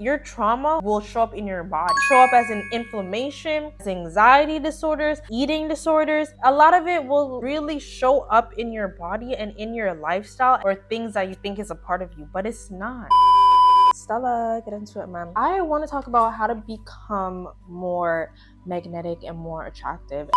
your trauma will show up in your body, show up as an inflammation, as anxiety disorders, eating disorders. A lot of it will really show up in your body and in your lifestyle, or things that you think is a part of you, but it's not. Stella, get into it, man. I want to talk about how to become more magnetic and more attractive.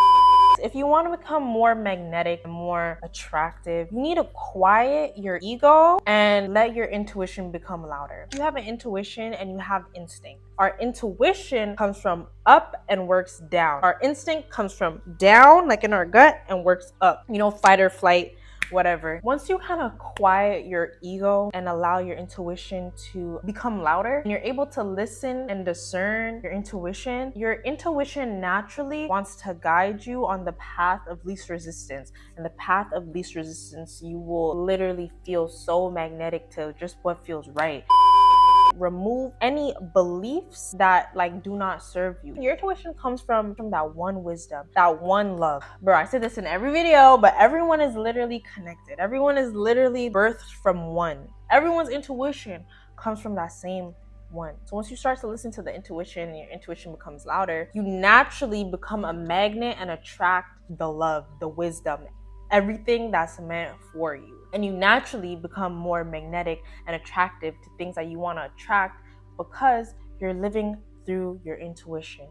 If you want to become more magnetic and more attractive, you need to quiet your ego and let your intuition become louder. You have an intuition and you have instinct. Our intuition comes from up and works down. Our instinct comes from down, like in our gut, and works up. You know, fight or flight, whatever. Once you kind of quiet your ego and allow your intuition to become louder, and you're able to listen and discern your intuition naturally wants to guide you on the path of least resistance. And the path of least resistance, you will literally feel so magnetic to just what feels right. Remove any beliefs that like do not serve you. Your intuition comes from that one wisdom, that one love. Bro, I say this in every video, but everyone is literally connected. Everyone is literally birthed from one. Everyone's intuition comes from that same one. So once you start to listen to the intuition and your intuition becomes louder, you naturally become a magnet and attract the love, the wisdom, everything that's meant for you. And you naturally become more magnetic and attractive to things that you want to attract because you're living through your intuition.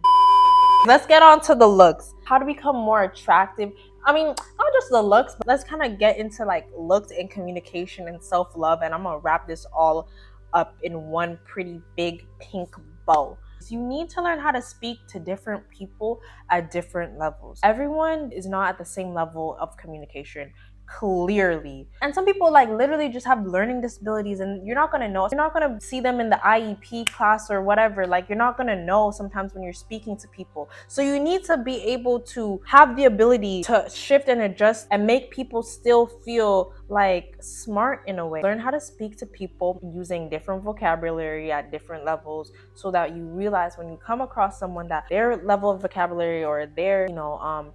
Let's get on to the looks. How to become more attractive. I mean, not just the looks, but let's kind of get into like looks and communication and self-love. And I'm going to wrap this all up in one pretty big pink bow. You need to learn how to speak to different people at different levels. Everyone is not at the same level of communication, clearly. And some people like literally just have learning disabilities, and you're not gonna know. You're not gonna see them in the IEP class or whatever. Like, you're not gonna know sometimes when you're speaking to people. So you need to be able to have the ability to shift and adjust and make people still feel like smart in a way. Learn how to speak to people using different vocabulary at different levels, so that you realize when you come across someone that their level of vocabulary or their, you know,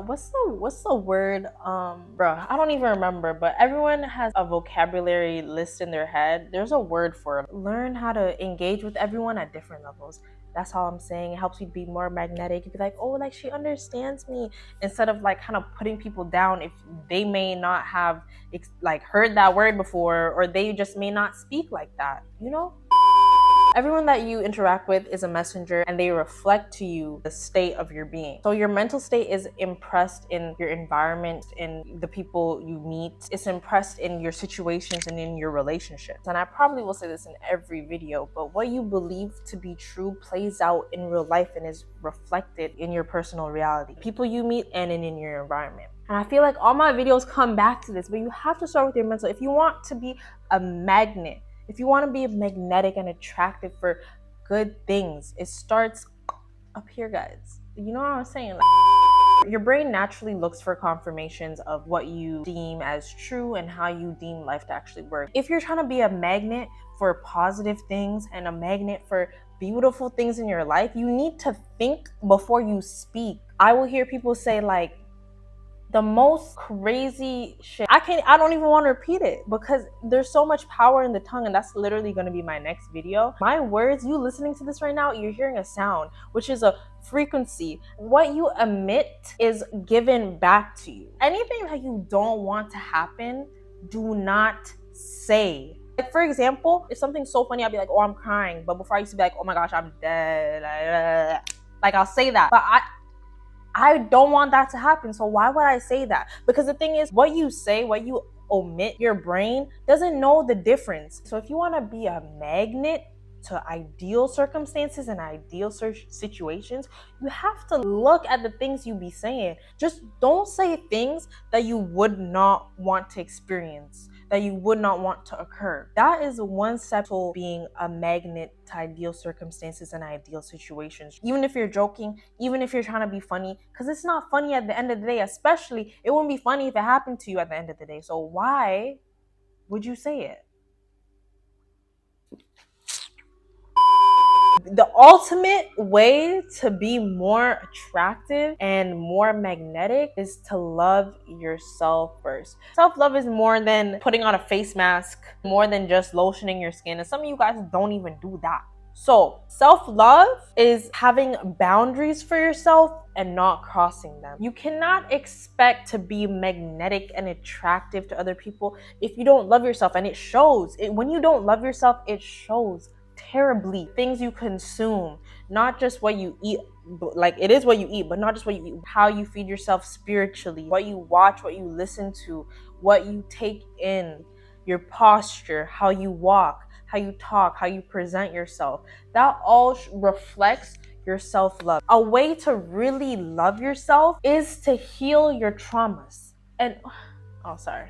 what's the word, bro, I don't even remember, but everyone has a vocabulary list in their head. There's a word for it. Learn how to engage with everyone at different levels. That's all I'm saying. It helps you be more magnetic. You'd be like, oh, like she understands me, instead of like kind of putting people down if they may not have like heard that word before, or they just may not speak like that, you know? Everyone that you interact with is a messenger, and they reflect to you the state of your being. So your mental state is impressed in your environment, in the people you meet. It's impressed in your situations and in your relationships. And I probably will say this in every video, but what you believe to be true plays out in real life and is reflected in your personal reality, people you meet, and in your environment. And I feel like all my videos come back to this, but you have to start with your mental. If you want to be a magnet, if you want to be magnetic and attractive for good things, it starts up here, guys. You know what I'm saying? Like, your brain naturally looks for confirmations of what you deem as true and how you deem life to actually work. If you're trying to be a magnet for positive things and a magnet for beautiful things in your life, you need to think before you speak. I will hear people say like the most crazy shit. I don't even want to repeat it because there's so much power in the tongue, and that's literally going to be my next video. My words, you listening to this right now, you're hearing a sound, which is a frequency. What you emit is given back to you. Anything that you don't want to happen, do not say. Like, for example, if something's so funny, I'll be like, oh, I'm crying. But before, I used to be like, oh my gosh, I'm dead. Like, I'll say that. But I don't want that to happen. So why would I say that? Because the thing is, what you say, what you omit, your brain doesn't know the difference. So if you want to be a magnet to ideal circumstances and ideal situations, you have to look at the things you be saying. Just don't say things that you would not want to experience, that you would not want to occur. That is one step to being a magnet to ideal circumstances and ideal situations. Even if you're joking, even if you're trying to be funny, because it's not funny at the end of the day. Especially, it wouldn't be funny if it happened to you at the end of the day. So why would you say it? The ultimate way to be more attractive and more magnetic is to love yourself first. Self-love is more than putting on a face mask, more than just lotioning your skin. And some of you guys don't even do that. So, self-love is having boundaries for yourself and not crossing them. You cannot expect to be magnetic and attractive to other people if you don't love yourself, and it shows. When you don't love yourself, it shows terribly. Things you consume, not just what you eat, like it is what you eat, but not just what you eat, how you feed yourself spiritually, what you watch, what you listen to, what you take in, your posture, how you walk, how you talk, how you present yourself. That all reflects your self-love. A way to really love yourself is to heal your traumas. And oh, sorry.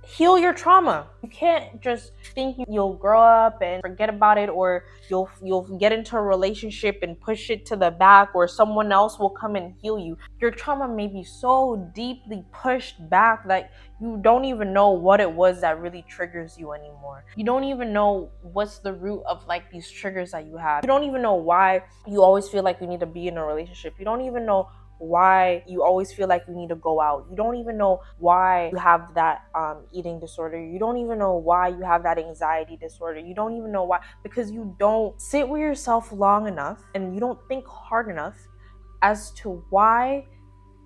Heal your trauma. You can't just think you'll grow up and forget about it, or you'll get into a relationship and push it to the back, or someone else will come and heal you. Your trauma may be so deeply pushed back that you don't even know what it was that really triggers you anymore. You don't even know what's the root of like these triggers that you have. You don't even know why you always feel like you need to be in a relationship. You don't even know why you always feel like you need to go out. You don't even know why you have that eating disorder. You don't even know why you have that anxiety disorder. You don't even know why, because you don't sit with yourself long enough and you don't think hard enough as to why,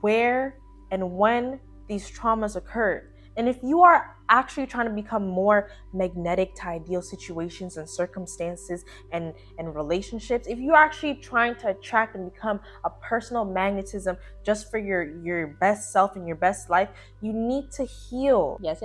where, and when these traumas occurred. And if you are actually trying to become more magnetic to ideal situations and circumstances and relationships, if you're actually trying to attract and become a personal magnetism just for your best self and your best life, you need to heal. Yes.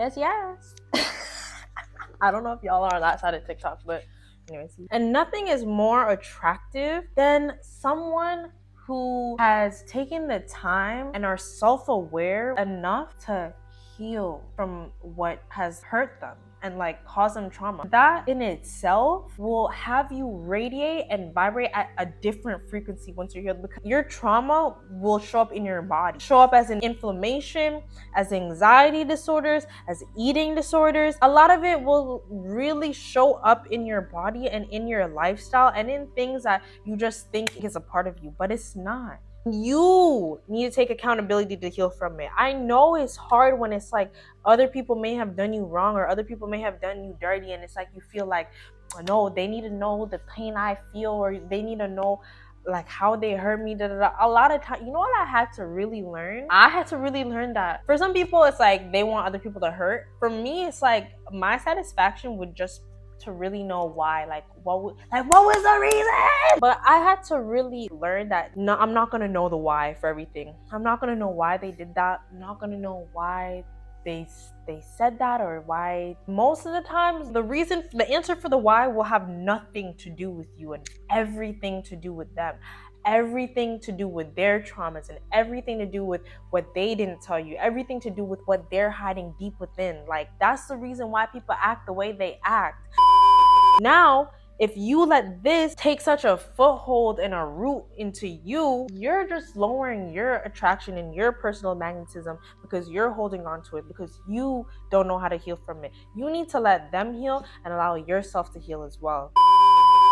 I don't know if y'all are on that side of TikTok, but anyways. And nothing is more attractive than someone who has taken the time and are self-aware enough to heal from what has hurt them and like cause them trauma. That in itself will have you radiate and vibrate at a different frequency once you're healed, because your trauma will show up in your body, show up as an inflammation, as anxiety disorders, as eating disorders. A lot of it will really show up in your body and in your lifestyle and in things that you just think is a part of you, but it's not. You need to take accountability to heal from it. I know it's hard when it's like other people may have done you wrong or other people may have done you dirty, and it's like you feel like, no, they need to know the pain I feel, or they need to know like how they hurt me. A lot of time, you know what I had to really learn? I had to really learn that for some people it's like they want other people to hurt. For me, it's like my satisfaction would just to really know why, like what was the reason. But I had to really learn that no, I'm not gonna know the why for everything. I'm not gonna know why they did that. I'm not gonna know why they said that, or why. Most of the times the answer for the why will have nothing to do with you and everything to do with them, everything to do with their traumas, and everything to do with what they didn't tell you, everything to do with what they're hiding deep within. Like that's the reason why people act the way they act. Now, if you let this take such a foothold and a root into you, you're just lowering your attraction and your personal magnetism because you're holding on to it, because you don't know how to heal from it. You need to let them heal and allow yourself to heal as well.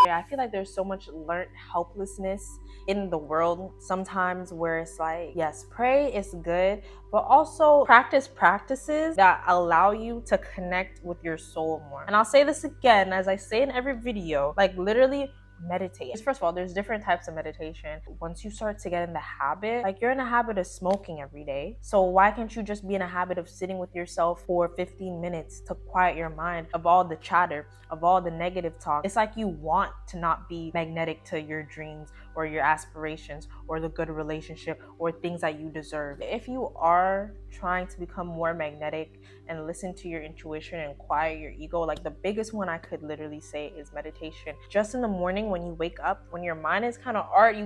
I feel like there's so much learned helplessness in the world sometimes, where it's like, yes, pray is good, but also practice practices that allow you to connect with your soul more. And I'll say this again, as I say in every video, like literally meditate. First of all, there's different types of meditation. Once you start to get in the habit, like you're in a habit of smoking every day, so why can't you just be in a habit of sitting with yourself for 15 minutes to quiet your mind of all the chatter, of all the negative talk? It's like you want to not be magnetic to your dreams or your aspirations or the good relationship or things that you deserve. If you are trying to become more magnetic and listen to your intuition and quiet your ego, like the biggest one I could literally say is meditation. Just in the morning when you wake up, when your mind is you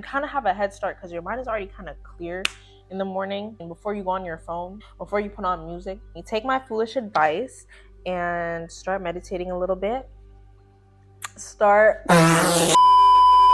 kind of have a head start because your mind is already kind of clear in the morning. And before you go on your phone, before you put on music, you take my foolish advice and start meditating a little bit.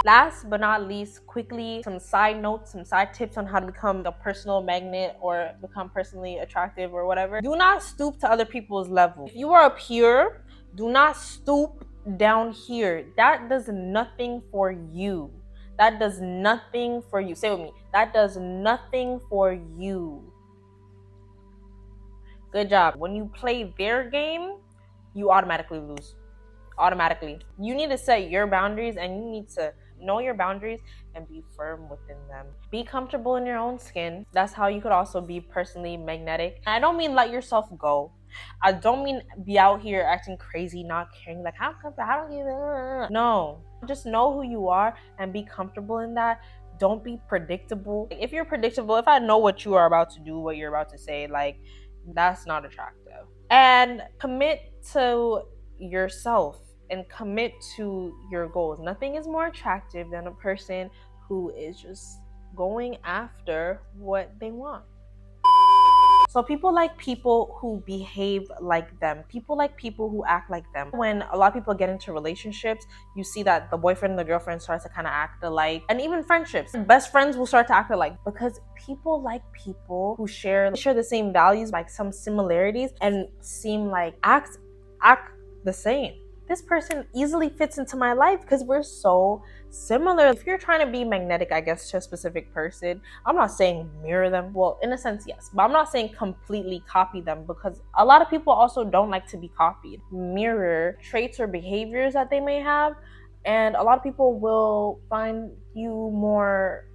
Last but not least, quickly, some side notes, some side tips on how to become a personal magnet or become personally attractive or whatever. Do not stoop to other people's level. If you are up here, do not stoop down here. That does nothing for you. That does nothing for you. Say it with me. That does nothing for you. Good job. When you play their game, you automatically lose. automatically. You need to set your boundaries, and you need to know your boundaries and be firm within them. Be comfortable in your own skin. That's how you could also be personally magnetic. I don't mean let yourself go. I don't mean be out here acting crazy, not caring, like how come I don't even. No, just know who you are and be comfortable in that. Don't be predictable. If you're predictable, if I know what you are about to do, what you're about to say, like that's not attractive. And commit to yourself and commit to your goals. Nothing is more attractive than a person who is just going after what they want. So people like people who behave like them. People like people who act like them. When a lot of people get into relationships, you see that the boyfriend and the girlfriend starts to kind of act alike. And even friendships, best friends will start to act alike, because people like people who share the same values, like some similarities, and seem like act the same. This person easily fits into my life because we're so similar. If you're trying to be magnetic, I guess, to a specific person, I'm not saying mirror them. Well, in a sense, yes, but I'm not saying completely copy them, because a lot of people also don't like to be copied. Mirror traits or behaviors that they may have, and a lot of people will find you more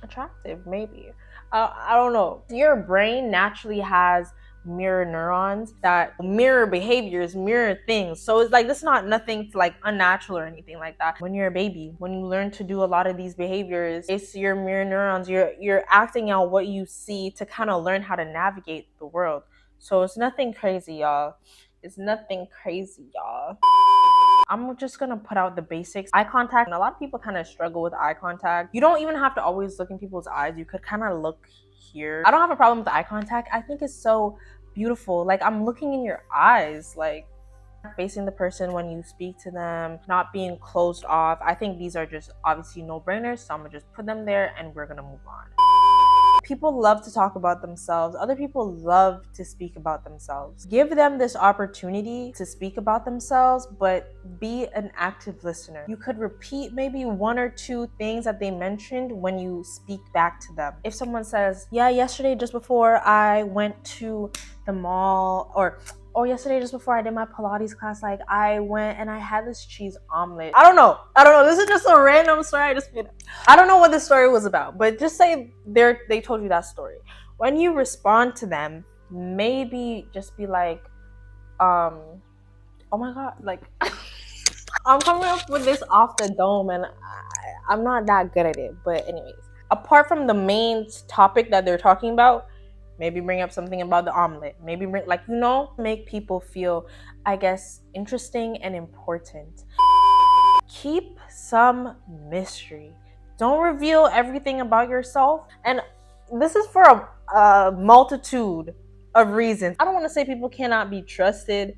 attractive, maybe. I don't know. Your brain naturally has mirror neurons that mirror behaviors, mirror things. So it's like, this is not nothing like unnatural or anything like that. When you're a baby, when you learn to do a lot of these behaviors, it's your mirror neurons. You're acting out what you see to kind of learn how to navigate the world. So it's nothing crazy, y'all. It's nothing crazy, y'all. I'm just gonna put out the basics. Eye contact. And a lot of people kind of struggle with eye contact. You don't even have to always look in people's eyes. You could kind of look here. I don't have a problem with eye contact. I think it's so beautiful. Like, I'm looking in your eyes, like facing the person when you speak to them, not being closed off. I think these are just obviously no-brainers, so I'm gonna just put them there and we're gonna move on. People love to talk about themselves. Other people love to speak about themselves. Give them this opportunity to speak about themselves, but be an active listener. You could repeat maybe one or two things that they mentioned when you speak back to them. If someone says, yeah, yesterday just before I went to the mall, or yesterday just before I did my Pilates class, like I went and I had this cheese omelet. I don't know. This is just a random story. I don't know what the story was about, but just say they told you that story. When you respond to them, maybe just be like, oh my God, like I'm coming up with this off the dome and I'm not that good at it. But anyways, apart from the main topic that they're talking about, maybe bring up something about the omelet. Maybe make people feel, I guess, interesting and important. Keep some mystery. Don't reveal everything about yourself. And this is for a multitude of reasons. I don't want to say people cannot be trusted,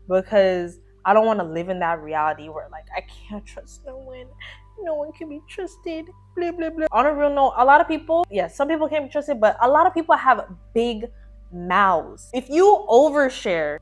because I don't want to live in that reality where like I can't trust no one. No one can be trusted. Blah, blah, blah. On a real note, a lot of people, some people can't be trusted, but a lot of people have big mouths. If you overshare,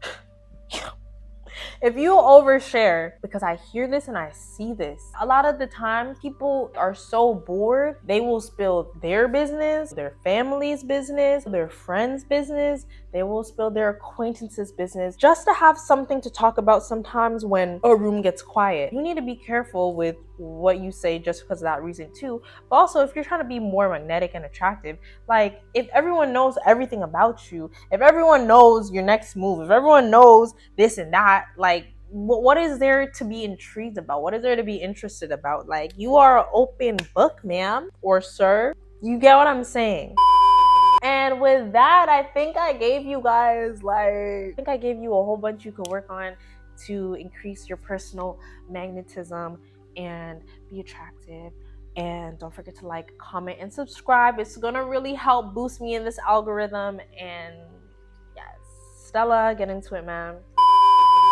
because I hear this and I see this, a lot of the time people are so bored, they will spill their business, their family's business, their friends' business, they will spill their acquaintances' business just to have something to talk about sometimes when a room gets quiet. You need to be careful with what you say just because of that reason too. But also, if you're trying to be more magnetic and attractive, like if everyone knows everything about you, if everyone knows your next move, if everyone knows this and that, like what is there to be intrigued about? What is there to be interested about? Like, you are an open book, ma'am or sir. You get what I'm saying? And with that, I think I gave you guys a whole bunch you could work on to increase your personal magnetism and be attractive. And don't forget to like, comment, and subscribe. It's gonna really help boost me in this algorithm. And yes, Stella, get into it, man.